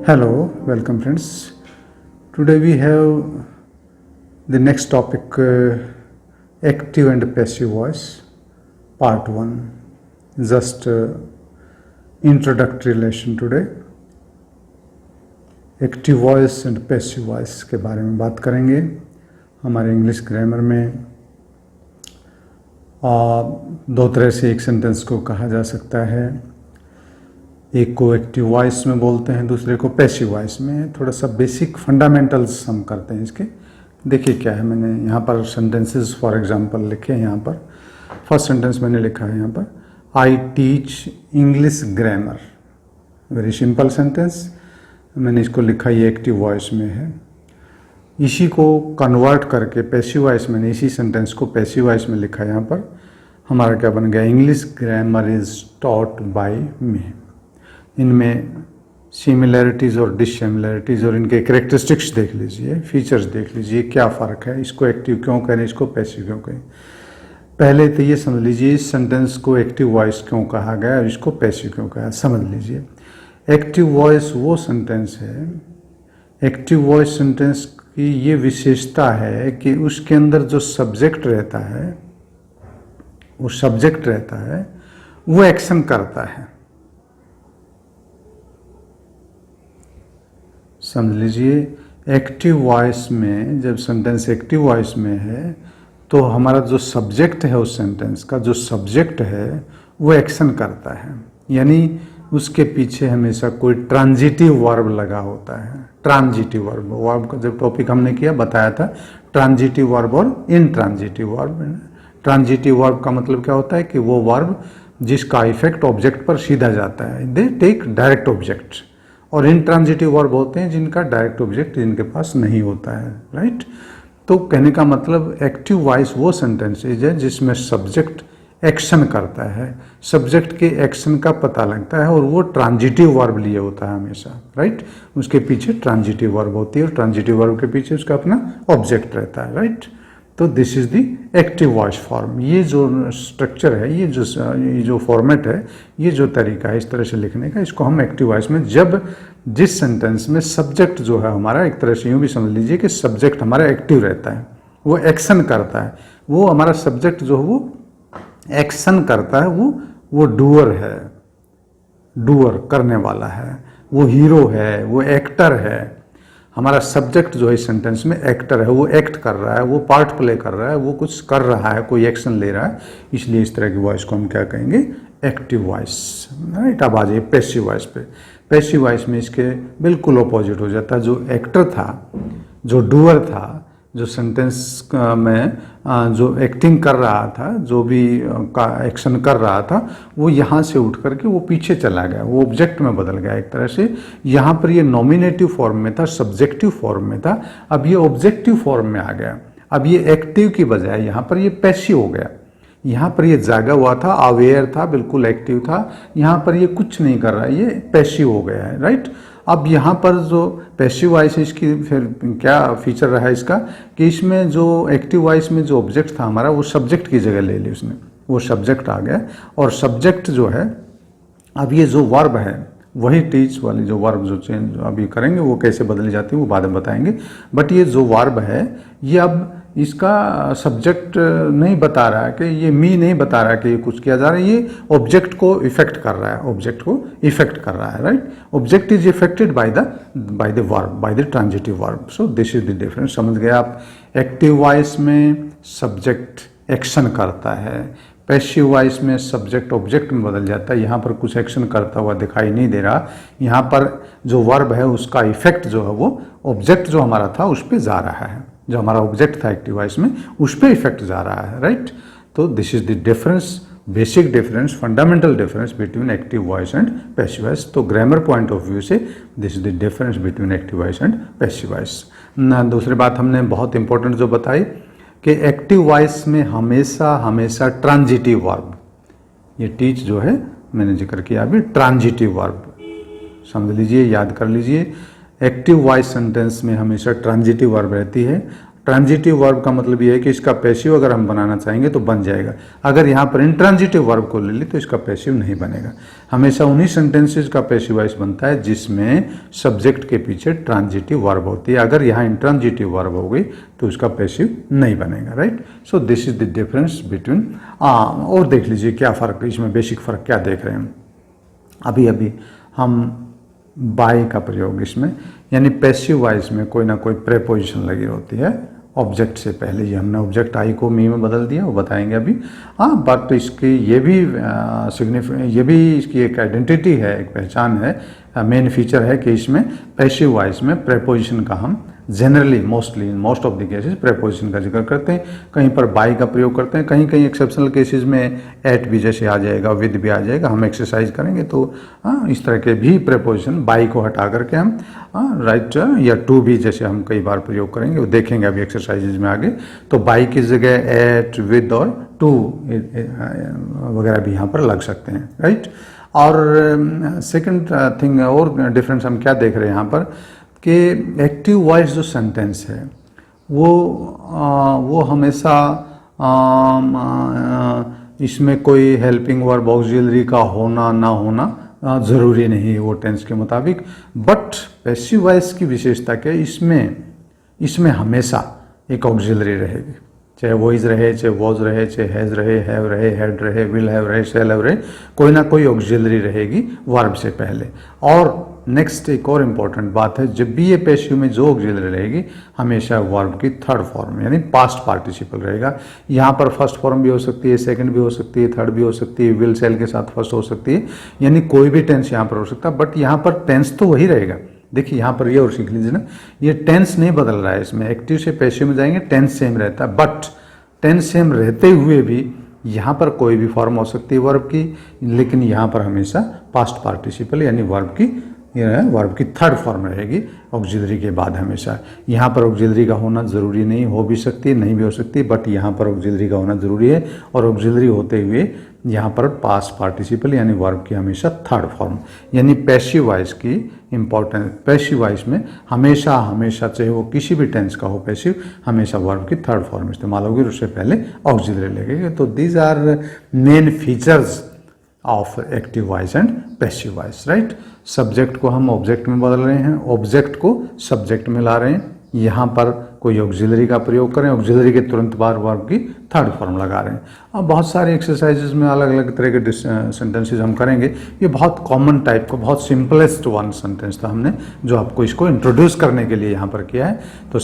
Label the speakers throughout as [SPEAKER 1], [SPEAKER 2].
[SPEAKER 1] Hello, welcome friends. Today we have the next topic, active and passive voice, part 1. Just introductory lesson today. Active voice and passive voice के बारे में बात करेंगे. हमारे English grammar में दो तरह से एक सेंटेंस को कहा जा सकता है. एक को एक्टिव वॉइस में बोलते हैं, दूसरे को पैसिव वॉइस में. थोड़ा सा बेसिक फंडामेंटल्स हम करते हैं इसके. देखिए क्या है, मैंने यहाँ पर सेंटेंसेस फॉर एग्जांपल लिखे हैं. यहाँ पर फर्स्ट सेंटेंस मैंने लिखा है यहाँ पर, I teach English grammar. Very simple sentence. मैंने इसको लिखा, ये एक्टिव वॉइस में है. इसी को कन्वर्ट करके पैसिव वॉइस, मैंने इसी सेंटेंस को पैसिव वॉइस में लिखा है. यहाँ पर हमारा क्या बन गया, English grammar is taught by me. इनमें सिमिलैरिटीज़ और डिससिमिलैरिटीज़ और इनके कैरेक्टरिस्टिक्स देख लीजिए, फीचर्स देख लीजिए, क्या फ़र्क है, इसको एक्टिव क्यों करें, इसको पैसिव क्यों करें. पहले तो ये समझ लीजिए इस सेंटेंस को एक्टिव वॉइस क्यों कहा गया और इसको पैसिव क्यों कहा, समझ लीजिए. एक्टिव वॉइस वो सेंटेंस है, एक्टिव वॉइस सेंटेंस की ये विशेषता है कि उसके अंदर जो सब्जेक्ट रहता है, वो सब्जेक्ट रहता है, वो एक्शन करता है. समझ लीजिए, एक्टिव वॉइस में जब सेंटेंस एक्टिव वॉइस में है तो हमारा जो सब्जेक्ट है उस सेंटेंस का, जो सब्जेक्ट है वो एक्शन करता है. यानी उसके पीछे हमेशा कोई ट्रांजिटिव वर्ब लगा होता है. ट्रांजिटिव वर्ब का जब टॉपिक हमने किया बताया था, ट्रांजिटिव वर्ब और इनट्रांजिटिव वर्ब. ट्रांजिटिव वर्ब का मतलब क्या होता है कि वो वर्ब जिसका इफेक्ट ऑब्जेक्ट पर सीधा जाता है, दे टेक डायरेक्ट ऑब्जेक्ट. और इनट्रांजिटिव वर्ब होते हैं जिनका डायरेक्ट ऑब्जेक्ट जिनके पास नहीं होता है. राइट. तो कहने का मतलब एक्टिव वॉइस वो सेंटेंसेज है जिसमें सब्जेक्ट एक्शन करता है, सब्जेक्ट के एक्शन का पता लगता है, और वो ट्रांजिटिव वर्ब लिए होता है हमेशा. राइट. उसके पीछे ट्रांजिटिव वर्ब होती है और ट्रांजिटिव वर्ब के पीछे उसका अपना ऑब्जेक्ट रहता है. राइट. तो this is the active voice form. ये जो स्ट्रक्चर है, ये जो फॉर्मेट है, ये जो तरीका है इस तरह से लिखने का, इसको हम एक्टिव वॉइस में, जब जिस सेंटेंस में सब्जेक्ट जो है हमारा, एक तरह से यूँ भी समझ लीजिए कि सब्जेक्ट हमारा एक्टिव रहता है, वो एक्शन करता है, वो हमारा सब्जेक्ट जो है वो एक्शन करता है, वो डूअर है, डूअर करने वाला है, वो हीरो है, वो एक्टर है. हमारा सब्जेक्ट जो है इस सेंटेंस में एक्टर है, वो एक्ट कर रहा है, वो पार्ट प्ले कर रहा है, वो कुछ कर रहा है, कोई एक्शन ले रहा है. इसलिए इस तरह की वॉइस को हम क्या कहेंगे, एक्टिव वॉइस. राइट. अब आ जाइए पैसिव वॉइस पे. पैसिव वॉइस में इसके बिल्कुल अपोजिट हो जाता है. जो एक्टर था, जो डूअर था, जो सेंटेंस में जो एक्टिंग कर रहा था, जो भी का एक्शन कर रहा था, वो यहाँ से उठ करके वो पीछे चला गया, वो ऑब्जेक्ट में बदल गया एक तरह से. यहाँ पर ये नॉमिनेटिव फॉर्म में था, सब्जेक्टिव फॉर्म में था, अब ये ऑब्जेक्टिव फॉर्म में आ गया. अब ये एक्टिव की बजाय यहाँ पर ये पैसिव हो गया. यहाँ पर ये जागा हुआ था, अवेयर था, बिल्कुल एक्टिव था. यहाँ पर ये कुछ नहीं कर रहा है, ये पैसिव हो गया है. राइट. अब यहाँ पर जो पैसिव वॉइस है, इसकी फिर क्या फीचर रहा है इसका, कि इसमें जो एक्टिव वॉइस में जो ऑब्जेक्ट था हमारा, वो सब्जेक्ट की जगह ले ली उसने, वो सब्जेक्ट आ गया. और सब्जेक्ट जो है, अब ये जो वर्ब है, वही टीच वाली जो वर्ब जो चेंज अभी करेंगे, वो कैसे बदली जाती है वो बाद में बताएंगे. बट ये जो वर्ब है, ये अब इसका सब्जेक्ट नहीं बता रहा है कि ये मी नहीं बता रहा है कि ये कुछ किया जा रहा है, ये ऑब्जेक्ट को इफेक्ट कर रहा है, ऑब्जेक्ट को इफेक्ट कर रहा है. Right. Object is affected by the verb, by the transitive verb. So this is the difference. समझ गए आप. एक्टिव वॉइस में सब्जेक्ट एक्शन करता है, पैसिव वॉइस में सब्जेक्ट ऑब्जेक्ट में बदल जाता है. यहाँ पर कुछ एक्शन करता हुआ दिखाई नहीं दे रहा. यहाँ पर जो वर्ब है उसका इफेक्ट जो है वो ऑब्जेक्ट जो हमारा था उस पर जा रहा है, जो हमारा ऑब्जेक्ट था एक्टिव वॉइस में उस पर इफेक्ट जा रहा है. राइट. तो this is the difference, basic difference, fundamental difference between active voice and passive voice. तो ग्रामर पॉइंट ऑफ व्यू से this is the difference between active voice and passive voice. दूसरी बात हमने बहुत इंपॉर्टेंट जो बताई कि एक्टिव वॉइस में हमेशा ट्रांजिटिव वर्ब, ये टीच जो है मैंने जिक्र किया अभी, ट्रांजिटिव वर्ब. समझ लीजिए, याद कर लीजिए. एक्टिव वॉइस सेंटेंस में हमेशा ट्रांजिटिव वर्ब रहती है. ट्रांजिटिव वर्ब का मतलब ये है कि इसका पैसिव अगर हम बनाना चाहेंगे तो बन जाएगा। अगर यहाँ पर इंट्रांजिटिव वर्ब को ले ली तो इसका पैसिव नहीं बनेगा। हमेशा उन्हीं सेंटेंसेस का पैसिव वॉइस बनता है जिसमें सब्जेक्ट के पीछे ट्रांजिटिव वर्ब होती है। अगर यहाँ इंट्रांजिटिव वर्ब हो गई तो उसका पैसिव नहीं बनेगा, right. So this is the difference between. और देख लीजिए क्या फ़र्क, इसमें बेसिक फ़र्क क्या देख रहे हैं। अभी अभी हम बाय का प्रयोग इसमें, यानी पैसिव वॉइस में कोई ना कोई प्रेपोजिशन लगी होती है ऑब्जेक्ट से पहले। ये हमने ऑब्जेक्ट आई को मी में बदल दिया, वो बताएंगे अभी। बट इसकी ये भी ये भी इसकी एक आइडेंटिटी है, एक पहचान है, मेन फीचर है कि इसमें पैसिव वॉइस में प्रेपोजिशन का हम generally mostly in most of the cases preposition का जिक्र करते हैं। कहीं पर बाय का प्रयोग करते हैं, कहीं कहीं एक्सेप्शनल केसेस में एट भी जैसे आ जाएगा, विद भी आ जाएगा। हम एक्सरसाइज करेंगे तो इस तरह के भी प्रेपोजिशन बाय को हटा करके हम राइट या टू भी जैसे हम कई बार प्रयोग करेंगे, वो देखेंगे अभी एक्सरसाइजेज में आगे। तो बाय की जगह एट, विद और टू वगैरह भी यहाँ पर लग सकते हैं, राइट। और सेकंड थिंग और डिफरेंस हम क्या देख रहे हैं यहाँ पर कि एक्टिव वॉइस जो सेंटेंस है वो हमेशा इसमें कोई हेल्पिंग वर्ब ऑक्सिलरी का होना ना होना ज़रूरी नहीं है वो टेंस के मुताबिक। बट पैसिव वॉइस की विशेषता क्या है, इसमें हमेशा एक ऑक्सिलरी रहेगी, चाहे वॉइस रहे, चाहे वॉज रहे, चाहे हैज़ रहे, हैव रहे, हैड रहे, विल हैव रहे, शैल हैव रहे, कोई ना कोई ऑक्सिलरी रहेगी वर्ब से पहले। और नेक्स्ट एक और इम्पॉर्टेंट बात है, जब भी ये पैसिव में जो ऑक्सिलरी रहेगी हमेशा वर्ब की थर्ड फॉर्म यानी पास्ट पार्टिसिपल रहेगा। यहाँ पर फर्स्ट फॉर्म भी हो सकती है, सेकंड भी हो सकती है, थर्ड भी हो सकती है, विल सेल के साथ फर्स्ट हो सकती है, यानी कोई भी टेंस यहाँ पर हो सकता है। बट यहाँ पर टेंस तो वही रहेगा। देखिए यहाँ पर ये और सीख लीजिए ना, ये टेंस नहीं बदल रहा है इसमें। एक्टिव से पैसिव में जाएंगे टेंस सेम रहता है, बट टेंस सेम रहते हुए भी यहाँ पर कोई भी फॉर्म हो सकती है वर्ब की, लेकिन यहाँ पर हमेशा पास्ट पार्टिसिपल यानी वर्ब की थर्ड फॉर्म रहेगी ऑक्सिलरी के बाद हमेशा। यहाँ पर ऑक्सिलरी का होना ज़रूरी नहीं, हो भी सकती है, नहीं भी हो सकती, बट यहाँ पर ऑक्सिलरी का होना ज़रूरी है। और ऑक्सिलरी होते हुए यहाँ पर पास्ट पार्टिसिपल यानी वर्ब की हमेशा थर्ड फॉर्म, यानी पैसिव वॉइस की इम्पोर्टेंस। पैसिव वॉइस में हमेशा चाहे वो किसी भी टेंस का हो, पैसिव हमेशा वर्ब की थर्ड फॉर्म इस्तेमाल होगी, उससे पहले ऑक्सिलरी लगेगी। तो these are main features of active voice and passive voice, right. Subject को हम ऑब्जेक्ट में बदल रहे हैं, ऑब्जेक्ट को सब्जेक्ट में ला रहे हैं। यहाँ पर कोई ऑक्सिलरी का प्रयोग करें, ऑक्सिलरी के तुरंत बाद वर्ब की थर्ड फॉर्म लगा रहे हैं। अब बहुत सारे एक्सरसाइजेज में अलग अलग तरह के सेंटेंसेस हम करेंगे। ये बहुत कॉमन टाइप का, बहुत सिंपलेस्ट वन सेंटेंस था हमने जो आपको इसको इंट्रोड्यूस करने के लिए यहाँ पर किया है। तो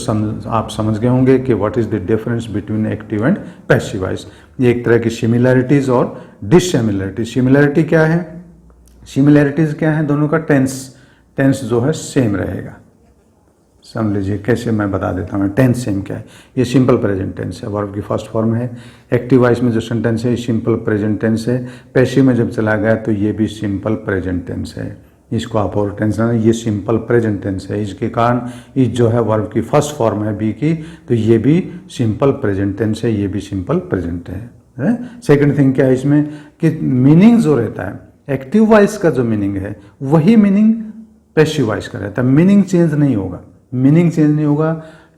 [SPEAKER 1] आप समझ गए होंगे कि what is the difference between active and passive voice. ये एक तरह की सिमिलैरिटीज़ और डिससिमिलैरिटी। सिमिलैरिटी क्या है, सिमिलैरिटीज़ क्या है, दोनों का टेंस जो है सेम रहेगा। समझ लीजिए कैसे, मैं बता देता हूँ। टेंस सेम क्या है, ये सिंपल प्रेजेंट टेंस है, वर्ब की फर्स्ट फॉर्म है। एक्टिव वॉइस में जो सेंटेंस है सिंपल प्रेजेंट टेंस है। पैसिव में जब चला गया तो ये भी सिंपल प्रेजेंट टेंस है। इसको आप और टेंशन है, ये सिंपल प्रेजेंट टेंस है। इसके कारण ये जो है वर्ब की फर्स्ट फॉर्म है बी की, तो ये भी सिंपल प्रेजेंट टेंस है, ये भी सिंपल प्रेजेंट है। सेकेंड थिंग क्या है इसमें कि मीनिंग जो रहता है, एक्टिव वॉइस का जो मीनिंग है वही मीनिंग पैसिव वॉइस का रहता है। मीनिंग चेंज नहीं होगा, मीनिंग चेंज नहीं होगा।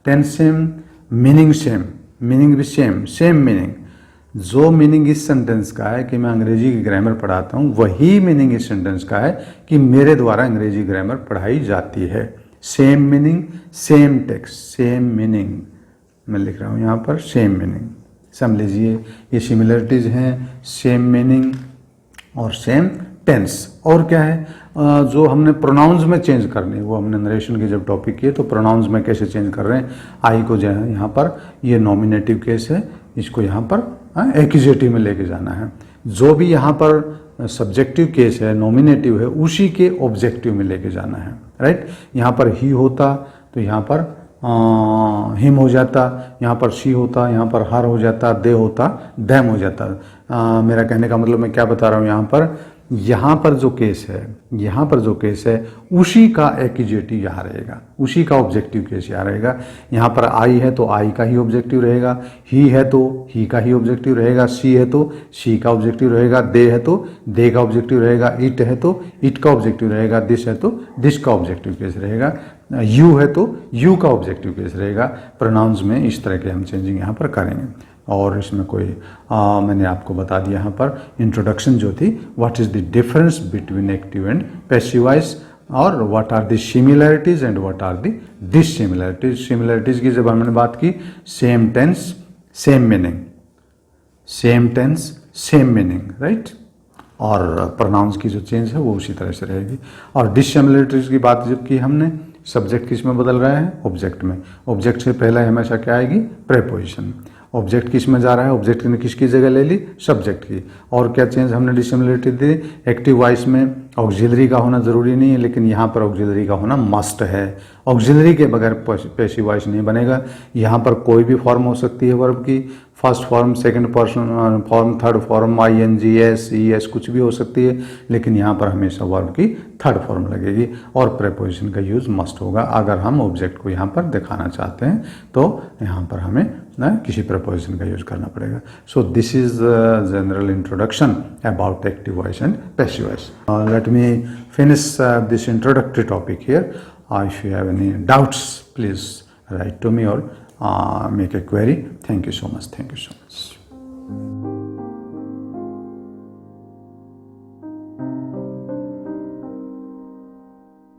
[SPEAKER 1] Tense same, meaning same, meaning भी सेम मीनिंग। जो मीनिंग इस सेंटेंस का है कि मैं अंग्रेजी की ग्रामर पढ़ाता हूँ, वही मीनिंग इस सेंटेंस का है कि मेरे द्वारा अंग्रेजी ग्रामर पढ़ाई जाती है। Same meaning, same text, same meaning. मैं लिख रहा हूँ यहाँ पर सेम मीनिंग। समझ लीजिए ये सिमिलरिटीज़ हैं, सेम मीनिंग और सेम टेंस। और क्या है, जो हमने प्रोनाउंस में चेंज करनी है वो हमने नरेशन की जब टॉपिक किए तो प्रोनाउंस में कैसे चेंज कर रहे हैं। आई को जो है यहाँ पर ये नॉमिनेटिव केस है, इसको यहाँ पर एक्यूजेटिव में लेके जाना है। जो भी यहाँ पर सब्जेक्टिव केस है, नॉमिनेटिव है, उसी के ऑब्जेक्टिव में लेके जाना है, राइट। यहाँ पर ही होता तो यहाँ पर हिम हो जाता, यहाँ पर शी होता, यहाँ पर हर हो जाता, दे होता, दैम हो जाता। मेरा कहने का मतलब मैं क्या बता रहा हूँ, यहाँ पर जो केस है उसी का एक्यूजेटिव यहाँ रहेगा, उसी का ऑब्जेक्टिव केस यहाँ रहेगा। यहाँ पर आई है तो आई का ही ऑब्जेक्टिव रहेगा, ही है तो ही का ही ऑब्जेक्टिव रहेगा, सी है तो सी का ऑब्जेक्टिव रहेगा, दे है तो दे का ऑब्जेक्टिव रहेगा, इट है तो इट का ऑब्जेक्टिव रहेगा, दिस है तो दिस का ऑब्जेक्टिव केस रहेगा। यू है तो यू का ऑब्जेक्टिव केस रहेगा। प्रोनाउंस में इस तरह के हम चेंजिंग यहाँ पर करेंगे। और इसमें कोई मैंने आपको बता दिया यहाँ पर इंट्रोडक्शन जो थी, what is the difference between active and passive voice, और what are the similarities and what are the dissimilarities. Similarities की जब हमने बात की, same tense same meaning, same tense same meaning, right. और प्रोनाउंस की जो चेंज है वो उसी तरह से रहेगी। और डिससिमिलैरिटीज की बात जब की हमने, सब्जेक्ट किस में बदल रहा है, ऑब्जेक्ट में। ऑब्जेक्ट से पहले हमेशा क्या आएगी, प्रेपोजिशन। ऑब्जेक्ट किस में जा रहा है, ऑब्जेक्ट ने किसकी जगह ले ली, सब्जेक्ट की। और क्या चेंज हमने डिससिमिलैरिटी दी, एक्टिव वॉइस में ऑक्सिलरी का होना ज़रूरी नहीं है, लेकिन यहाँ पर ऑक्सिलरी का होना मस्ट है। ऑक्सिलरी के बगैर पैसिव वॉइस नहीं बनेगा। यहाँ पर कोई भी फॉर्म हो सकती है वर्ब की, first form, second person form, third form, ING, S, ES कुछ भी हो सकती है, लेकिन यहाँ पर हमेशा वर्ब की थर्ड फॉर्म लगेगी। और प्रेपोजिशन का यूज़ मस्ट होगा। अगर हम ऑब्जेक्ट को यहाँ पर दिखाना चाहते हैं तो यहाँ पर हमें किसी प्रेपोजिशन का यूज़ करना पड़ेगा। So this is general introduction about active voice and passive voice. Let me finish this introductory topic here. If you have any doubts, please write to me or make a query. Thank you so much. Thank you so much.